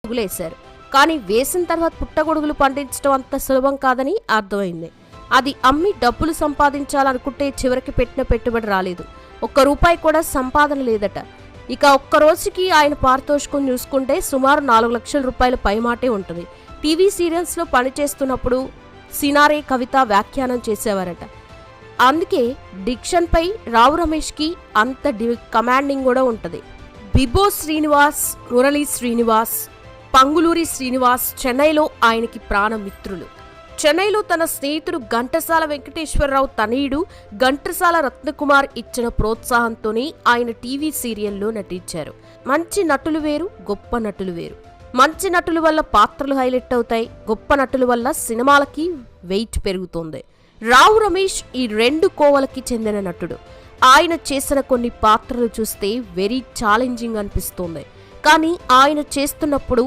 గొడుగులేశారు. కానీ వేసిన తర్వాత పుట్టగొడుగులు పండించడం అంత సులభం కాదని అర్థమైంది. అది అమ్మి డబ్బులు సంపాదించాలనుకుంటే చివరికి పెట్టిన పెట్టుబడి రాలేదు. ₹1 కూడా సంపాదన లేదట. ఇక ఒక్క రోజుకి ఆయన పారితోషికం చూసుకుంటే సుమారు ₹4 లక్షల పైమాటే ఉంటుంది. టీవీ సీరియల్స్లో పనిచేస్తున్నప్పుడు సినారే కవిత వ్యాఖ్యానం చేసేవారట. అందుకే డిక్షన్పై రావు రమేష్కి అంత కమాండింగ్ కూడా ఉంటుంది. బిబో శ్రీనివాస్, మురళీ శ్రీనివాస్, పంగులూరి శ్రీనివాస్ చెన్నైలో ఆయనకి ప్రాణమిత్రులు. చెన్నైలో తన స్నేహితుడు ఘంటసాల వెంకటేశ్వరరావు తనయుడు ఘంటసాల రత్నకుమార్ ఇచ్చిన ప్రోత్సాహంతోనే ఆయన టీవీ సీరియల్లో నటించారు. మంచి నటులు వేరు, గొప్ప నటులు వేరు. మంచి నటుల వల్ల పాత్రలు హైలైట్ అవుతాయి, గొప్ప నటుల వల్ల సినిమాలకి వెయిట్ పెరుగుతుంది. రావు రమేష్ ఈ 2 కోవలకి చెందిన నటుడు. ఆయన చేసిన కొన్ని పాత్రలు చూస్తే వెరీ ఛాలెంజింగ్ అనిపిస్తుంది. కానీ ఆయన చేస్తున్నప్పుడు